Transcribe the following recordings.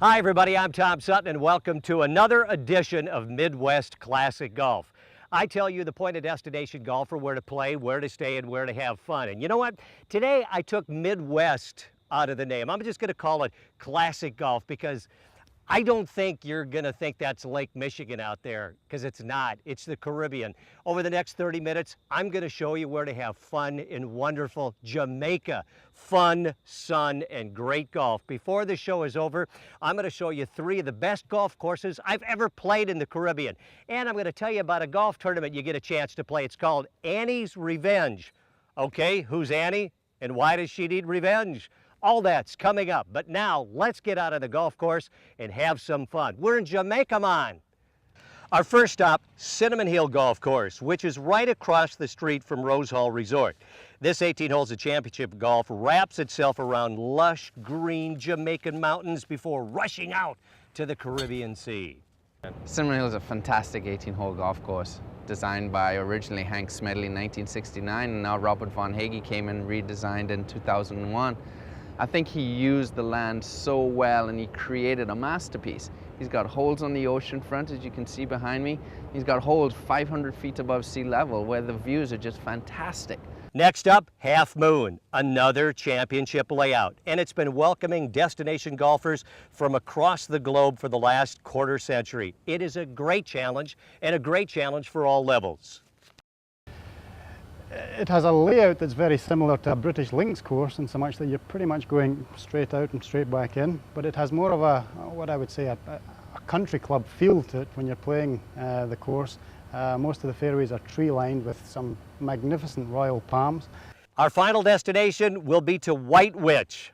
Hi everybody, I'm Tom Sutton and welcome to another edition of Midwest Classic Golf. I tell you the point of destination golfer, where to play, where to stay, and where to have fun. And you know what? Today I took Midwest out of the name. I'm just going to call it Classic Golf because I don't think you're going to think that's Lake Michigan out there, because it's not. It's the Caribbean. Over the next 30 minutes, I'm going to show you where to have fun in wonderful Jamaica. Fun, sun, and great golf. Before the show is over, I'm going to show you 3 of the best golf courses I've ever played in the Caribbean. And I'm going to tell you about a golf tournament you get a chance to play. It's called Annie's Revenge. Okay, who's Annie and why does she need revenge? All that's coming up, but now let's get out of the golf course and have some fun. We're in Jamaica, man. Our first stop, Cinnamon Hill Golf Course, which is right across the street from Rose Hall Resort. This 18 holes of championship golf wraps itself around lush green Jamaican mountains before rushing out to the Caribbean Sea. Cinnamon Hill is a fantastic 18-hole golf course designed by originally Hank Smedley in 1969, and now Robert Von Hagee came and redesigned in 2001. I think he used the land so well and he created a masterpiece. He's got holes on the ocean front, as you can see behind me. He's got holes 500 feet above sea level where the views are just fantastic. Next up, Half Moon, another championship layout. And it's been welcoming destination golfers from across the globe for the last quarter century. It is a great challenge and a great challenge for all levels. It has a layout that's very similar to a British links course in so much that you're pretty much going straight out and straight back in, but it has more of a, what I would say, a country club feel to it when you're playing the course. Most of the fairways are tree lined with some magnificent royal palms. Our final destination will be to White Witch.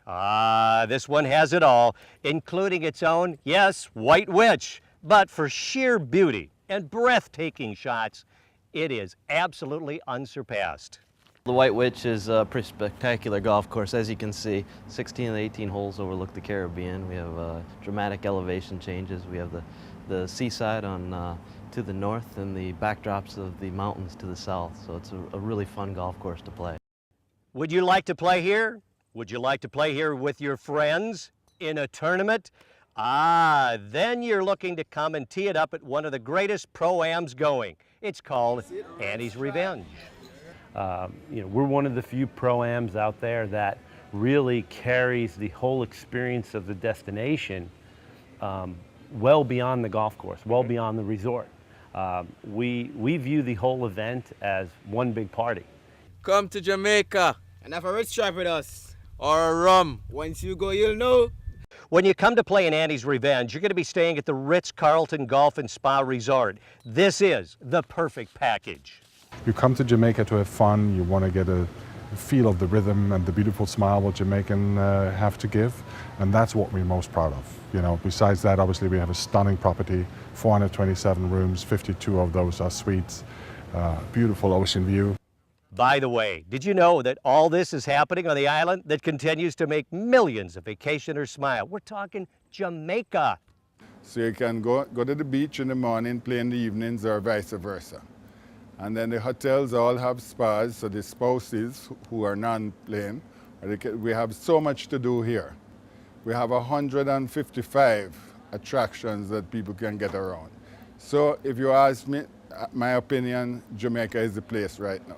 This one has it all, including its own, yes, White Witch, but for sheer beauty and breathtaking shots, it is absolutely unsurpassed. The White Witch is a pretty spectacular golf course. As you can see, 16 of the 18 holes overlook the Caribbean. We have dramatic elevation changes. We have the seaside on to the north and the backdrops of the mountains to the south. So it's a really fun golf course to play. Would you like to play here? Would you like to play here with your friends in a tournament? Then you're looking to come and tee it up at one of the greatest pro-ams going. It's called Annie's Revenge. We're one of the few pro-ams out there that really carries the whole experience of the destination well beyond the golf course, well beyond the resort. We view the whole event as one big party. Come to Jamaica and have a red stripe with us, or a rum. Once you go, you'll know. When you come to play in Annie's Revenge, you're going to be staying at the Ritz-Carlton Golf and Spa Resort. This is the perfect package. You come to Jamaica to have fun, you want to get a feel of the rhythm and the beautiful smile what Jamaican have to give, and that's what we're most proud of. Besides that, obviously we have a stunning property, 427 rooms, 52 of those are suites, beautiful ocean view. By the way, did you know that all this is happening on the island that continues to make millions of vacationers smile? We're talking Jamaica. So you can go to the beach in the morning, play in the evenings, or vice versa. And then the hotels all have spas, so the spouses who are non-playing, we have so much to do here. We have 155 attractions that people can get around. So if you ask me, my opinion, Jamaica is the place right now.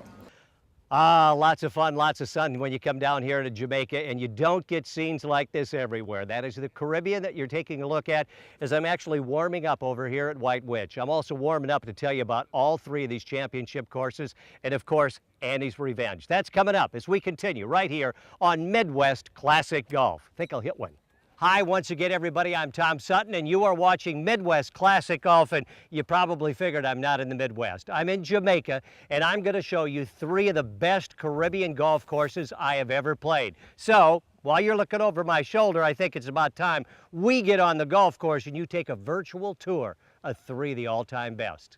Lots of fun, lots of sun when you come down here to Jamaica, and you don't get scenes like this everywhere. That is the Caribbean that you're taking a look at as I'm actually warming up over here at White Witch. I'm also warming up to tell you about all 3 of these championship courses and, of course, Annie's Revenge. That's coming up as we continue right here on Midwest Classic Golf. I think I'll hit one. Hi, once again, everybody. I'm Tom Sutton, and you are watching Midwest Classic Golf, and you probably figured I'm not in the Midwest. I'm in Jamaica, and I'm going to show you 3 of the best Caribbean golf courses I have ever played. So, while you're looking over my shoulder, I think it's about time we get on the golf course and you take a virtual tour of 3 of the all-time best.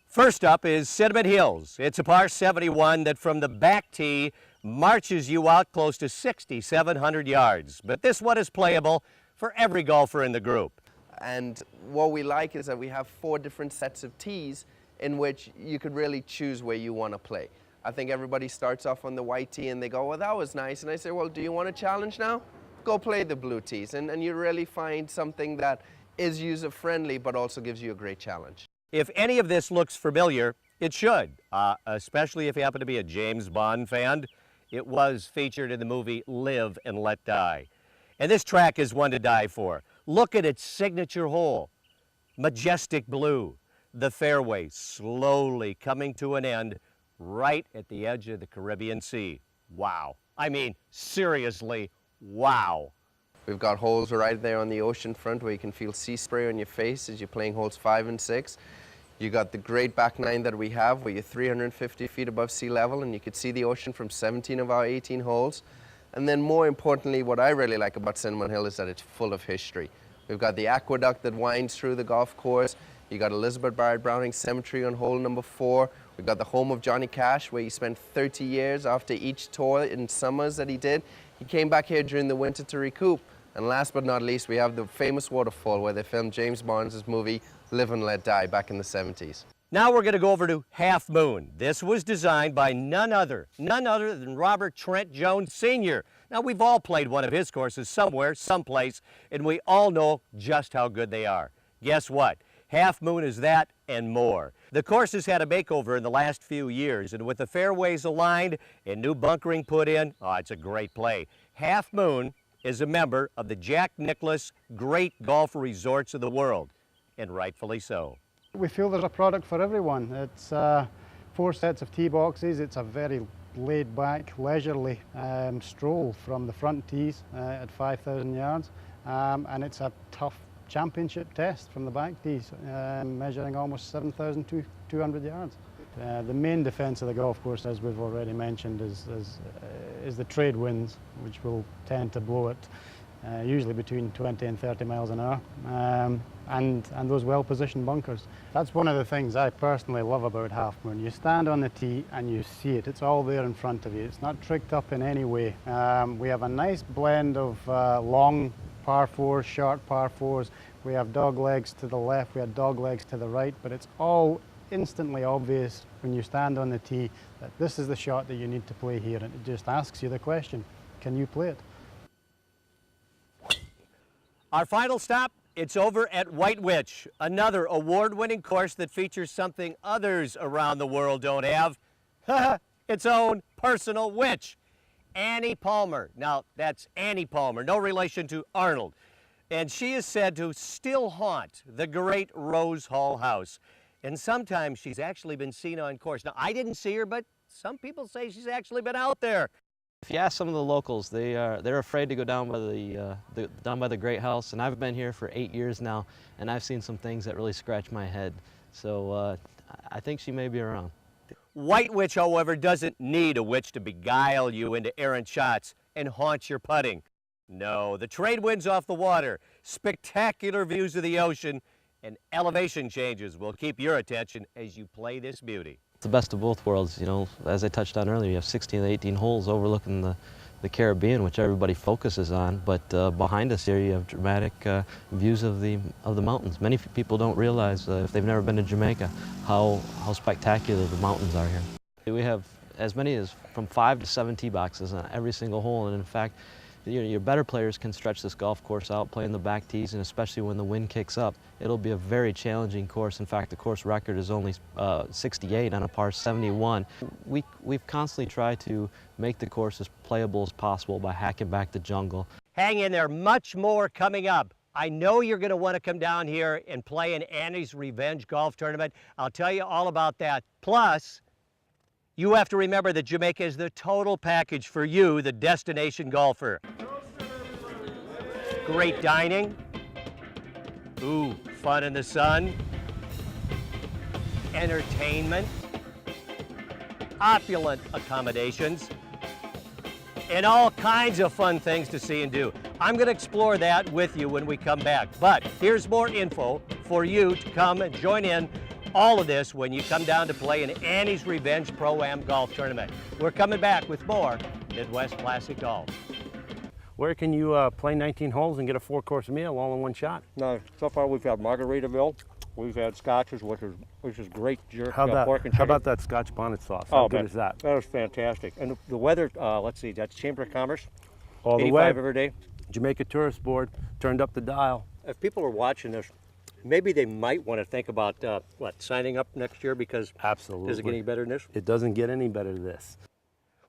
First up is Cinnamon Hills. It's a par 71 that from the back tee marches you out close to 6,700 yards. But this one is playable for every golfer in the group. And what we like is that we have 4 different sets of tees in which you could really choose where you want to play. I think everybody starts off on the white tee and they go, well, that was nice. And I say, well, do you want a challenge now? go play the blue tees, and you really find something that is user-friendly but also gives you a great challenge. If any of this looks familiar, it should, especially if you happen to be a James Bond fan. It was featured in the movie Live and Let Die. And this track is one to die for. Look at its signature hole. Majestic blue. The fairway slowly coming to an end right at the edge of the Caribbean Sea. Wow. I mean, seriously, wow. We've got holes right there on the ocean front where you can feel sea spray on your face as you're playing holes 5 and 6. You got the great back nine that we have where you're 350 feet above sea level and you can see the ocean from 17 of our 18 holes. And then more importantly, what I really like about Cinnamon Hill is that it's full of history. We've got the aqueduct that winds through the golf course. You got Elizabeth Barrett Browning Cemetery on hole number 4. We've got the home of Johnny Cash where he spent 30 years after each tour in summers that he did. He came back here during the winter to recoup. And last but not least, we have the famous waterfall where they filmed James Bond's movie Live and Let Die back in the 70s. Now we're going to go over to Half Moon. This was designed by none other than Robert Trent Jones Sr. Now we've all played one of his courses somewhere, someplace, and we all know just how good they are. Guess what? Half Moon is that and more. The course has had a makeover in the last few years, and with the fairways aligned and new bunkering put in, oh, it's a great play. Half Moon is a member of the Jack Nicklaus Great Golf Resorts of the World, and rightfully so. We feel there's a product for everyone. It's 4 sets of tee boxes. It's a very laid-back, leisurely stroll from the front tees at 5,000 yards, and it's a tough championship test from the back tees, measuring almost 7,200 yards. The main defence of the golf course, as we've already mentioned, is the trade winds, which will tend to blow it usually between 20 and 30 miles an hour, and those well-positioned bunkers. That's one of the things I personally love about Half Moon. You stand on the tee and you see it. It's all there in front of you. It's not tricked up in any way. We have a nice blend of long par 4s, short par 4s. We have dog legs to the left, we have dog legs to the right, but it's all instantly obvious when you stand on the tee that this is the shot that you need to play here, and it just asks you the question, can you play it? Our final stop, it's over at White Witch, another award-winning course that features something others around the world don't have, its own personal witch, Annie Palmer. Now, that's Annie Palmer, no relation to Arnold. And she is said to still haunt the great Rose Hall house. And sometimes she's actually been seen on course. Now, I didn't see her, but some people say she's actually been out there. If you ask some of the locals, they're afraid to go down by the Great House, and I've been here for 8 years now, and I've seen some things that really scratch my head. So I think she may be around. White Witch, however, doesn't need a witch to beguile you into errant shots and haunt your putting. No, the trade winds off the water, spectacular views of the ocean, and elevation changes will keep your attention as you play this beauty. It's the best of both worlds, you know. As I touched on earlier, you have 16 to 18 holes overlooking the Caribbean, which everybody focuses on. But behind us here, you have dramatic views of the mountains. Many people don't realize, if they've never been to Jamaica, how spectacular the mountains are here. We have as many as from 5 to 7 tee boxes on every single hole, and in fact, your better players can stretch this golf course out, playing the back tees, and especially when the wind kicks up, it'll be a very challenging course. In fact, the course record is only 68 on a par 71. We've constantly tried to make the course as playable as possible by hacking back the jungle. Hang in there, much more coming up. I know you're going to want to come down here and play in Annie's Revenge Golf Tournament. I'll tell you all about that. Plus, you have to remember that Jamaica is the total package for you, the destination golfer. Great dining. Ooh, fun in the sun. Entertainment. Opulent accommodations. And all kinds of fun things to see and do. I'm going to explore that with you when we come back. But here's more info for you to come and join in all of this when you come down to play in Annie's Revenge Pro-Am Golf Tournament. We're coming back with more Midwest Classic Golf. Where can you play 19 holes and get a 4-course meal all in one shot? No, so far we've had Margaritaville, we've had Scotches, which is great jerk, How pork and chicken. about that Scotch bonnet sauce? How good is that? That was fantastic. And the weather, let's see, that's Chamber of Commerce. All the 85 way? every day. Jamaica Tourist Board turned up the dial. If people are watching this, maybe they might want to think about, signing up next year because Absolutely. does it get any better than this? It doesn't get any better than this.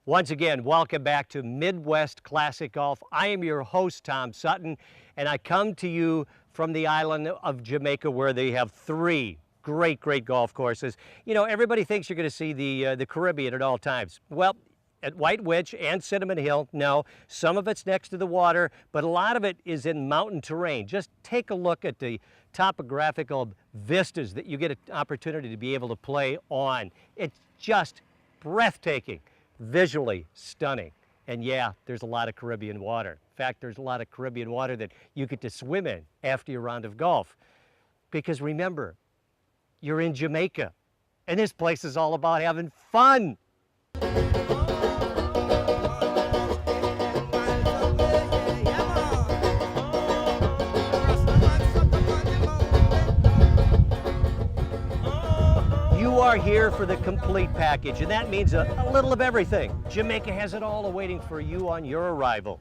Once again, welcome back to Midwest Classic Golf. I am your host, Tom Sutton, and I come to you from the island of Jamaica where they have 3 great golf courses. You know, everybody thinks you're going to see the Caribbean at all times. Well, at White Witch and Cinnamon Hill, no. Some of it's next to the water, but a lot of it is in mountain terrain. Just take a look at the topographical vistas that you get an opportunity to be able to play on. It's just breathtaking. Visually stunning. And yeah, there's a lot of Caribbean water. In fact, there's a lot of Caribbean water that you get to swim in after your round of golf. Because remember, you're in Jamaica, and this place is all about having fun. You are here for the complete package, and that means a little of everything. Jamaica has it all awaiting for you on your arrival.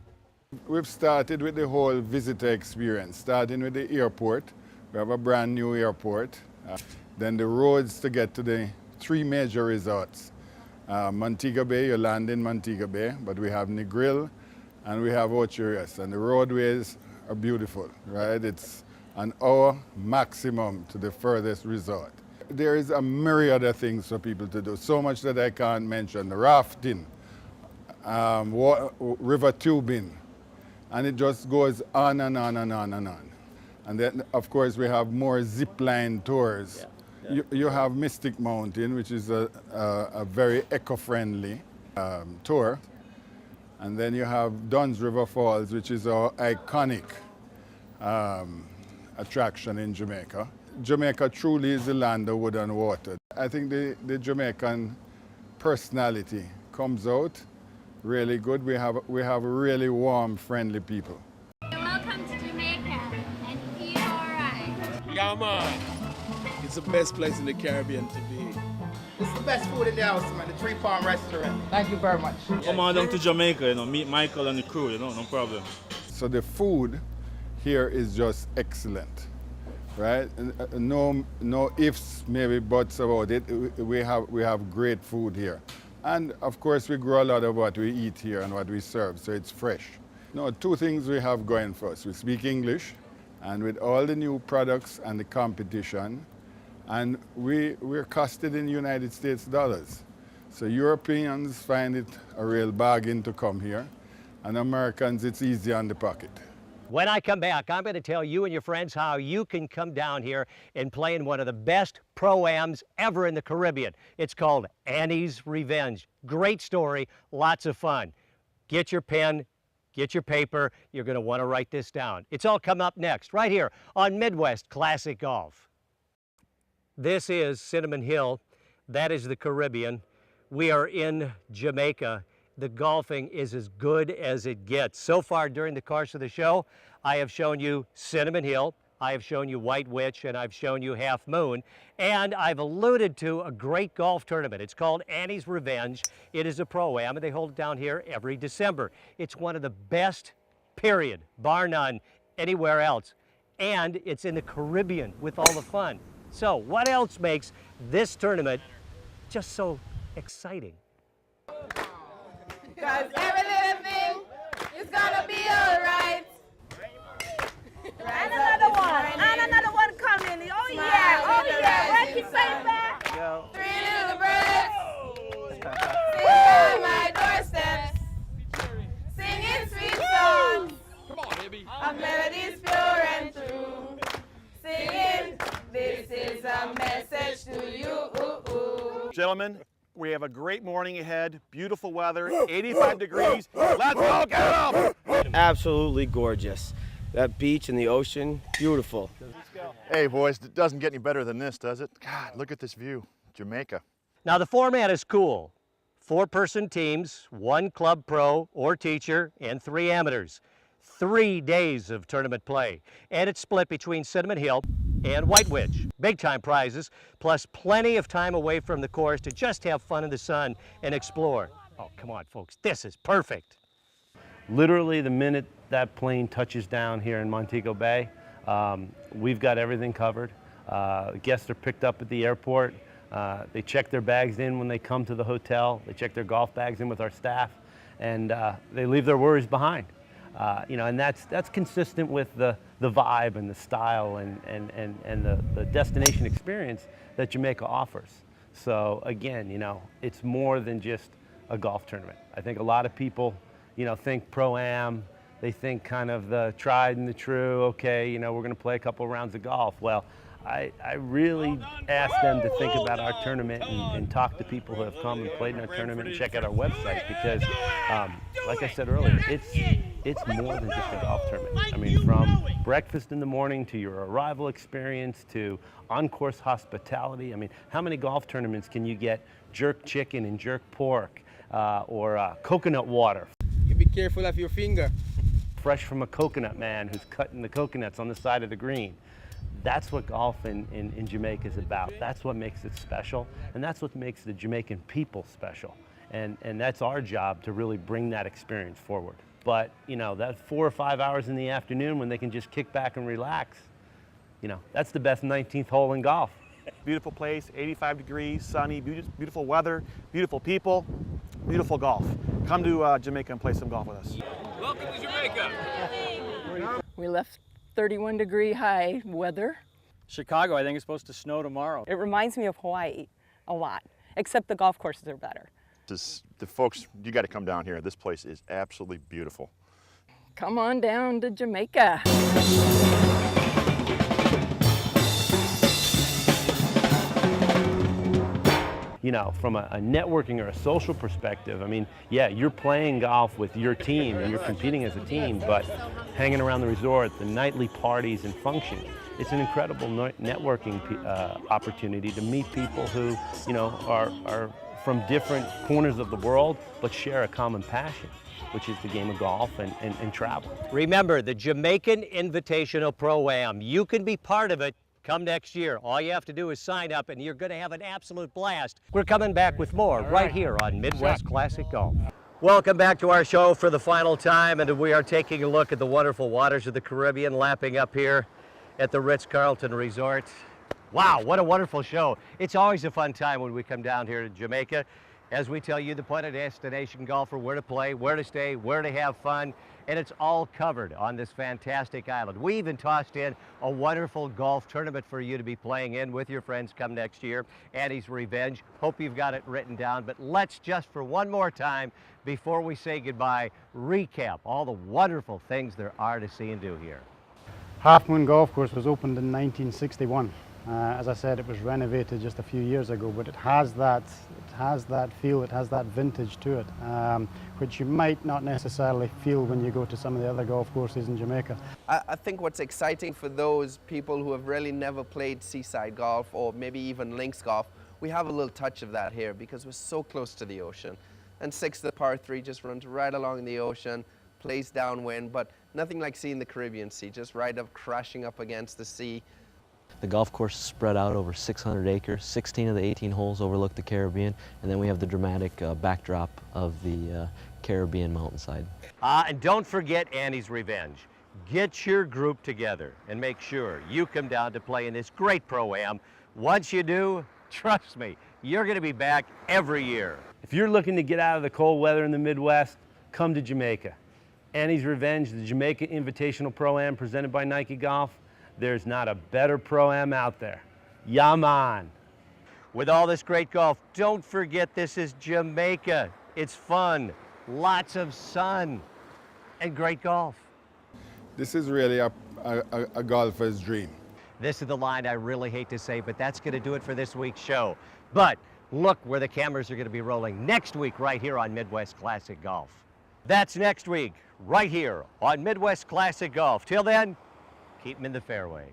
We've started with the whole visitor experience, starting with the airport. We have a brand new airport. Then the roads to get to the 3 major resorts. Montego Bay, you land in Montego Bay, but we have Negril and we have Ocho Rios, and the roadways are beautiful, right? It's an hour maximum to the furthest resort. There is a myriad of things for people to do, so much that I can't mention. Rafting, river tubing, and it just goes on and on and on and on. And then, of course, we have more zip line tours. Yeah. You have Mystic Mountain, which is a very eco-friendly tour. And then you have Dunn's River Falls, which is our iconic attraction in Jamaica. Jamaica truly is the land of wood and water. I think the Jamaican personality comes out really good. We have really warm, friendly people. Welcome to Jamaica and feel alright. Yeah, man. It's the best place in the Caribbean to be. It's the best food in the house, man. The 3 Palm Restaurant. Thank you very much. Come on down to Jamaica, meet Michael and the crew, no problem. So the food here is just excellent, right? No ifs, maybe buts about it. We have great food here. And of course we grow a lot of what we eat here and what we serve, so it's fresh. Now, 2 things we have going for us. We speak English, and with all the new products and the competition, and we're costed in United States dollars. So Europeans find it a real bargain to come here, and Americans, it's easy on the pocket. When I come back, I'm going to tell you and your friends how you can come down here and play in one of the best Pro-Ams ever in the Caribbean. It's called Annie's Revenge. Great story, lots of fun. Get your pen, get your paper. You're going to want to write this down. It's all coming up next, right here on Midwest Classic Golf. This is Cinnamon Hill. That is the Caribbean. We are in Jamaica. The golfing is as good as it gets. So far during the course of the show, I have shown you Cinnamon Hill, I have shown you White Witch, and I've shown you Half Moon, and I've alluded to a great golf tournament. It's called Annie's Revenge. It is a Pro-Am, and they hold it down here every December. It's one of the best, period, bar none, anywhere else. And it's in the Caribbean with all the fun. So what else makes this tournament just so exciting? Cause every little thing is gonna be alright. And another one coming. Oh yeah. Work it back. 3 little birds sitting by my doorsteps, singing sweet songs. Come on, baby. A melody's pure and true. Singing, this is a message to you. Gentlemen, we have a great morning ahead, beautiful weather, 85 degrees. Let's go get them! Absolutely gorgeous. That beach and the ocean, beautiful. Hey boys, it doesn't get any better than this, does it? God, look at this view, Jamaica. Now the format is cool. 4-person teams, 1 club pro or teacher, and 3 amateurs. 3 days of tournament play. And it's split between Cinnamon Hill and White Witch. Big time prizes, plus plenty of time away from the course to just have fun in the sun and explore. Oh, come on, folks, this is perfect. Literally the minute that plane touches down here in Montego Bay, we've got everything covered. Guests are picked up at the airport. They check their bags in when they come to the hotel. They check their golf bags in with our staff, and they leave their worries behind. And that's consistent with the vibe and the style and the destination experience that Jamaica offers. So again, it's more than just a golf tournament. I think a lot of people, think Pro-Am. They think kind of the tried and the true, okay, we're going to play a couple rounds of golf. Well, I really ask them to think about our tournament and talk to people who have come and played in our tournament and check out our website because, like I said earlier, it's more than just a golf tournament. I mean, from breakfast in the morning to your arrival experience to on-course hospitality. I mean, how many golf tournaments can you get jerk chicken and jerk pork or coconut water? You be careful of your finger. Fresh from a coconut man who's cutting the coconuts on the side of the green. That's what golf in Jamaica is about. That's what makes it special, and that's what makes the Jamaican people special. And that's our job to really bring that experience forward. But, that 4 or 5 hours in the afternoon when they can just kick back and relax, that's the best 19th hole in golf. Beautiful place, 85 degrees, sunny, beautiful weather, beautiful people, beautiful golf. Come to Jamaica and play some golf with us. Welcome to Jamaica. We left 31-degree high weather. Chicago, I think it's supposed to snow tomorrow. It reminds me of Hawaii a lot, except the golf courses are better. The folks, you got to come down here. This place is absolutely beautiful. Come on down to Jamaica. From a networking or a social perspective, I mean, yeah, you're playing golf with your team and you're competing as a team, but hanging around the resort, the nightly parties and functions, it's an incredible networking opportunity to meet people who, are from different corners of the world, but share a common passion, which is the game of golf and travel. Remember, the Jamaican Invitational Pro-Am. You can be part of it. Come next year. All you have to do is sign up and you're going to have an absolute blast. We're coming back with more right here on Midwest Classic Golf. Welcome back to our show for the final time, and we are taking a look at the wonderful waters of the Caribbean, lapping up here at the Ritz-Carlton Resort. Wow, what a wonderful show. It's always a fun time when we come down here to Jamaica as we tell you the point of destination golfer, where to play, where to stay, where to have fun, and it's all covered on this fantastic island. We even tossed in a wonderful golf tournament for you to be playing in with your friends come next year, Annie's Revenge. Hope you've got it written down, but let's just for one more time, before we say goodbye, recap all the wonderful things there are to see and do here. Half Moon Golf Course was opened in 1961. As I said, it was renovated just a few years ago, but it has that feel, it has that vintage to it, which you might not necessarily feel when you go to some of the other golf courses in Jamaica. I think what's exciting for those people who have really never played seaside golf or maybe even links golf, we have a little touch of that here because we're so close to the ocean. And 6, the par 3 just runs right along the ocean, plays downwind, but nothing like seeing the Caribbean Sea, just right up crashing up against the sea. The golf course is spread out over 600 acres. 16 of the 18 holes overlook the Caribbean, and then we have the dramatic backdrop of the Caribbean mountainside. And don't forget Annie's Revenge. Get your group together and make sure you come down to play in this great Pro-Am. Once you do, trust me, you're going to be back every year. If you're looking to get out of the cold weather in the Midwest, come to Jamaica. Annie's Revenge, the Jamaica Invitational Pro-Am presented by Nike Golf. There's not a better Pro-Am out there. Yaman. With all this great golf, don't forget this is Jamaica. It's fun, lots of sun, and great golf. This is really a golfer's dream. This is the line I really hate to say, but that's going to do it for this week's show. But look where the cameras are going to be rolling next week right here on Midwest Classic Golf. That's next week right here on Midwest Classic Golf. Till then, keep them in the fairway.